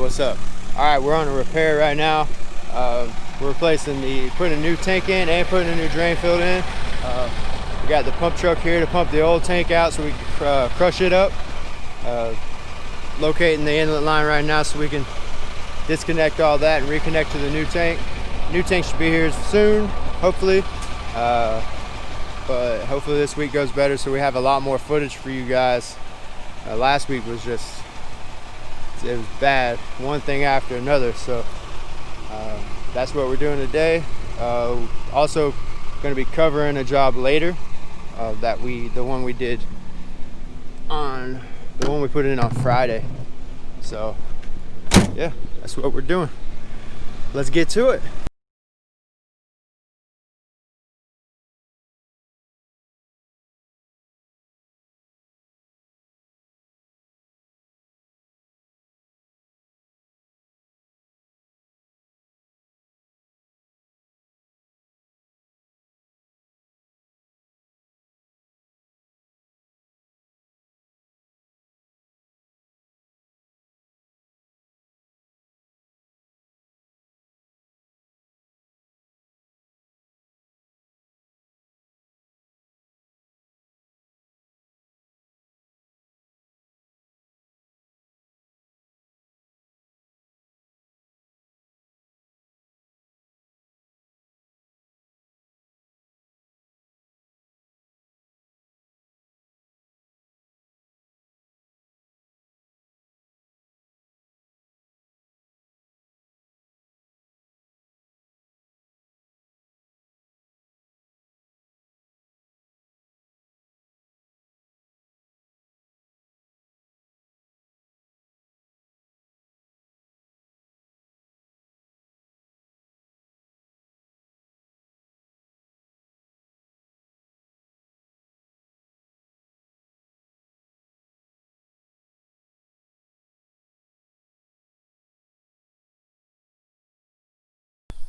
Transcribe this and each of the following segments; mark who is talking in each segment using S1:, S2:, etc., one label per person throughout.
S1: what's up? All right, we're on a repair right now. We're putting a new tank in and putting a new drain field in. We got the pump truck here to pump the old tank out so we can crush it up. Locating the inlet line right now so we can disconnect all that and reconnect to the new tank. New tank should be here soon, hopefully. But hopefully this week goes better so we have a lot more footage for you guys. Last week was it was bad, one thing after another. So that's what we're doing today. Also going to be covering a job later the one we put in on Friday. So yeah, that's what we're doing. Let's get to it.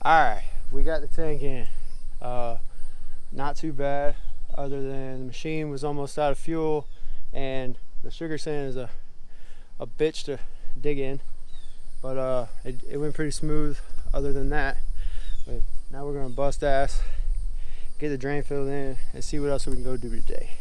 S1: Alright, we got the tank in. Not too bad, other than the machine was almost out of fuel and the sugar sand is a bitch to dig in. But it went pretty smooth other than that. But now we're gonna bust ass, get the drain filled in, and see what else we can go do today.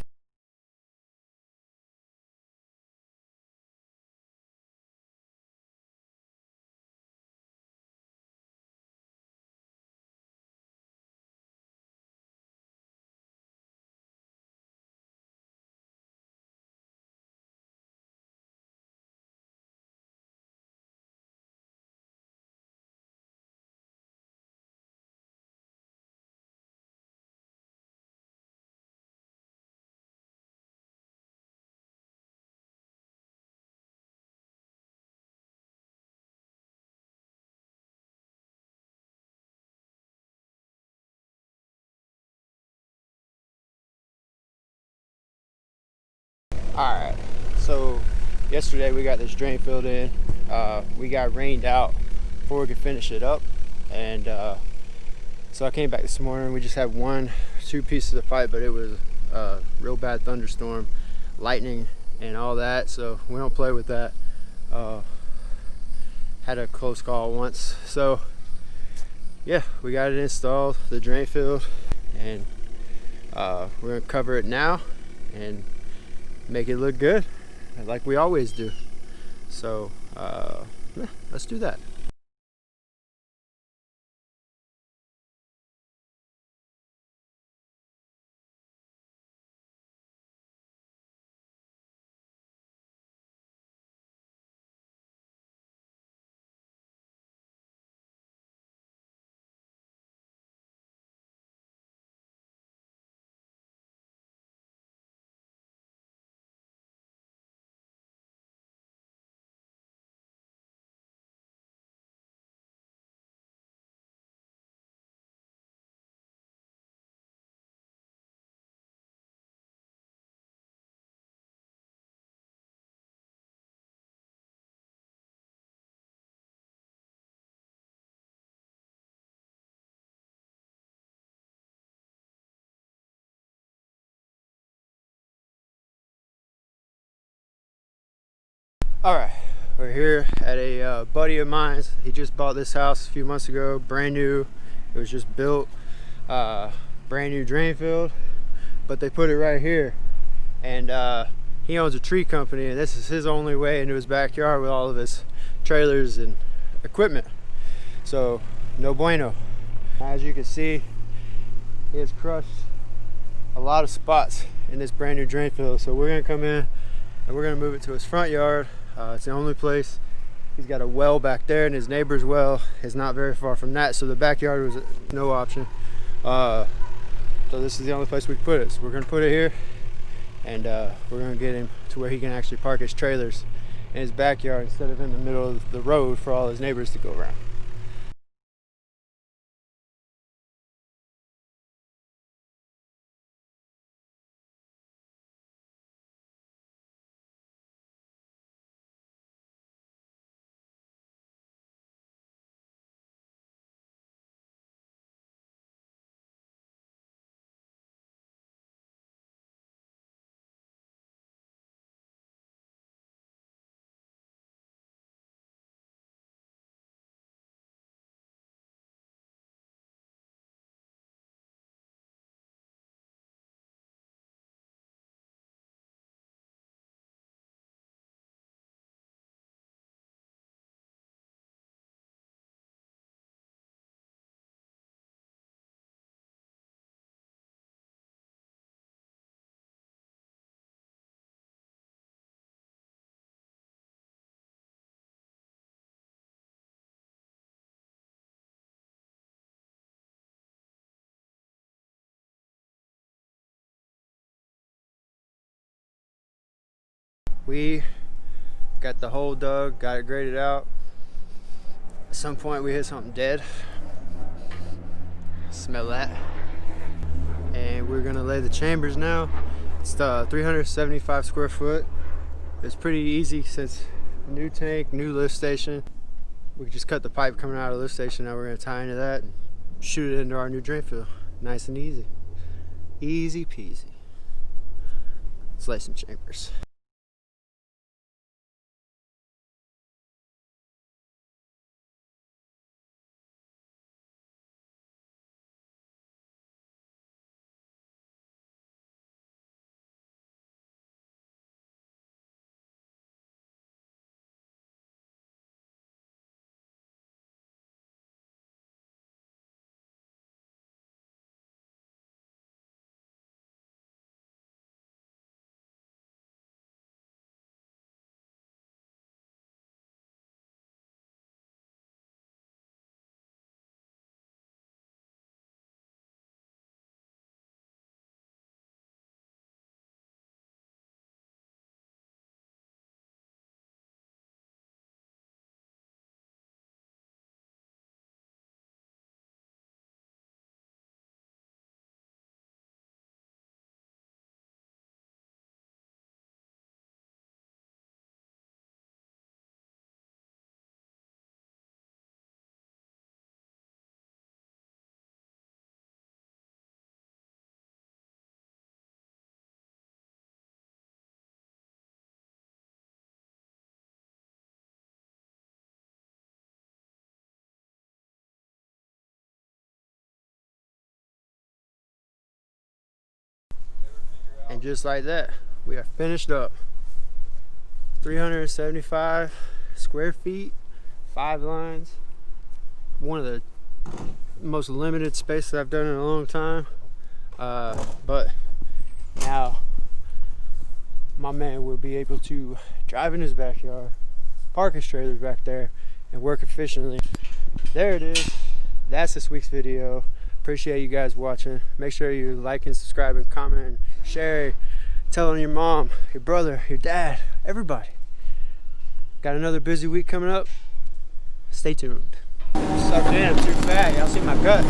S1: Alright, so yesterday we got this drain filled in. We got rained out before we could finish it up, and so I came back this morning. We just had two pieces of pipe, but it was a real bad thunderstorm, lightning and all that, so we don't play with that. Had a close call once, so yeah, we got it installed, the drain filled, and we're gonna cover it now and make it look good like we always do. So yeah, let's do that. All right, We're here at a buddy of mine's. He just bought this house a few months ago, brand new. It was just built, brand new drain field, but they put it right here. And he owns a tree company, and this is his only way into his backyard with all of his trailers and equipment. So no bueno. As you can see, he has crushed a lot of spots in this brand new drain field. So we're gonna come in and we're gonna move it to his front yard. It's the only place. He's got a well back there, and his neighbor's well is not very far from that, so the backyard was no option. So this is the only place we put it. So we're gonna put it here, and we're gonna get him to where he can actually park his trailers in his backyard instead of in the middle of the road for all his neighbors to go around. We got the hole dug, got it graded out. At some point we hit something dead. Smell that. And we're gonna lay the chambers now. It's 375 square foot. It's pretty easy since new tank, new lift station. We just cut the pipe coming out of the lift station. Now we're gonna tie into that and shoot it into our new drain field. Nice and easy. Easy peasy. Let's lay some chambers. And just like that, we are finished up. 375 square feet, 5 lines. One of the most limited spaces I've done in a long time. But now my man will be able to drive in his backyard, park his trailers back there, and work efficiently. There it is. That's this week's video. Appreciate you guys watching. Make sure you like and subscribe and comment and share. Tell on your mom, your brother, your dad, everybody. Got another busy week coming up. Stay tuned. Sucked in, I'm too fat. Y'all see my gut.